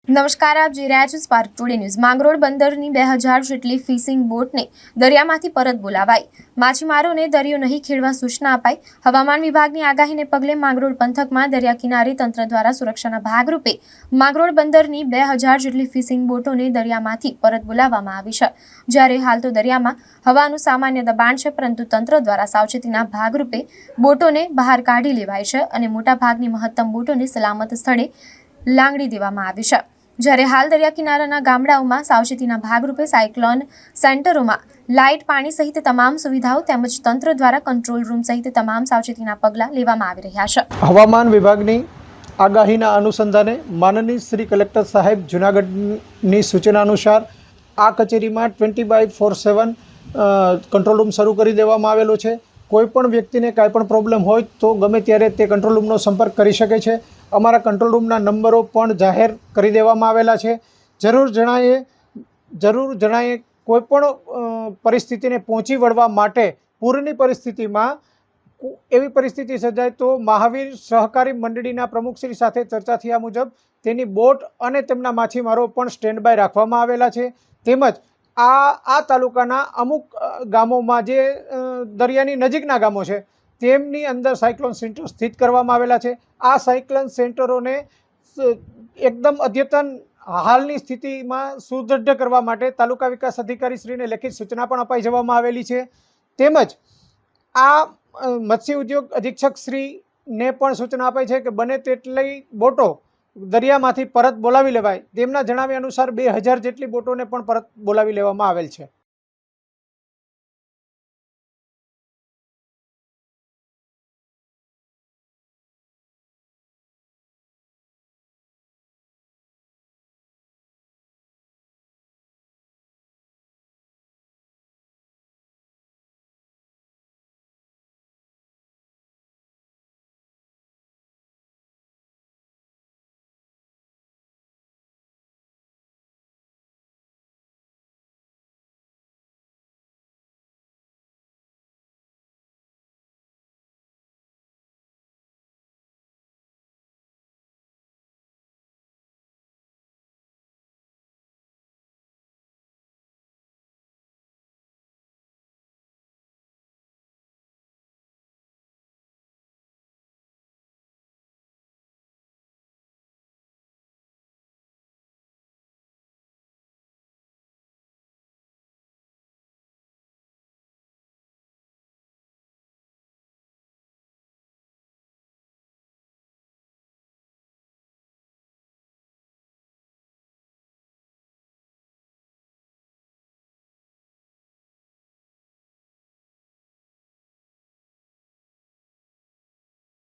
નમસ્કાર, આપ જોઈ રહ્યા છો સ્પાર્ક ટુડે ન્યૂઝ। માંગરોળ બંદરની 2000 જેટલી ફિશિંગ બોટને દરિયામાંથી પરત બોલાવાઈ। માછીમારોને દરિયો નહીં ખેડવા સૂચના અપાઈ। હવામાન વિભાગની આગાહીને પગલે માંગરોળ પંથકમાં દરિયા કિનારે તંત્ર દ્વારા સુરક્ષાના ભાગરૂપે માંગરોળ બંદરની 2000 જેટલી ફિશિંગ બોટોને દરિયામાંથી પરત બોલાવવામાં આવી છે। જ્યારે હાલ તો દરિયામાં હવાનું સામાન્ય દબાણ છે, પરંતુ તંત્ર દ્વારા સાવચેતીના ભાગરૂપે બોટોને બહાર કાઢી લેવાય છે અને મોટાભાગની મહત્તમ બોટોને સલામત સ્થળે લાંગડી દેવામાં આવી છે। જ્યારે હાલ દરિયા કિનારાના ગામડાઓમાં સાવચેતીના ભાગરૂપે સાયક્લોન સેન્ટરોમાં લાઇટ, પાણી સહિત તમામ સુવિધાઓ તેમજ તંત્ર દ્વારા કંટ્રોલ રૂમ સહિત તમામ સાવચેતીના પગલાં લેવામાં આવી રહ્યા છે। હવામાન વિભાગની આગાહીના અનુસંધાને માનનીય શ્રી કલેક્ટર સાહેબ જૂનાગઢની સૂચના અનુસાર આ કચેરીમાં 20/4/7 કંટ્રોલ રૂમ શરૂ કરી દેવામાં આવેલો છે। કોઈપણ વ્યક્તિને કાંઈ પણ પ્રોબ્લેમ હોય તો ગમે ત્યારે તે કંટ્રોલ રૂમનો સંપર્ક કરી શકે છે। અમારા કંટ્રોલ રૂમના નંબરો પણ જાહેર કરી દેવામાં આવેલા છે। જરૂર જણાયે કોઈપણ પરિસ્થિતિને પહોંચી વળવા માટે પૂરની પરિસ્થિતિમાં એવી પરિસ્થિતિ સર્જાય તો મહાવીર સહકારી મંડળીના પ્રમુખશ્રી સાથે ચર્ચા થયા મુજબ તેની બોટ અને તેમના માછીમારો પણ સ્ટેન્ડ બાય રાખવામાં આવેલા છે। તેમજ આ તાલુકાના અમુક ગામોમાં જે દરિયાની નજીકના ગામો છે તેમની અંદર સાયક્લોન સેન્ટર સ્થિત કરવામાં આવેલા છે। આ સાયક્લોન સેન્ટરોને એકદમ અદ્યતન હાલની સ્થિતિમાં સુદૃઢ કરવા માટે તાલુકા વિકાસ અધિકારીશ્રીને લેખિત સૂચના પણ અપાઈ જવામાં આવેલી છે। તેમજ આ મત્સ્ય ઉદ્યોગ અધિક્ષકશ્રીને પણ સૂચના અપાઈ છે કે બને તેટલી બોટો દરિયામાંથી પરત બોલાવી લેવાય। તેમના જણાવ્યા અનુસાર 2000 જેટલી બોટોને પણ પરત બોલાવી લેવામાં આવેલ છે।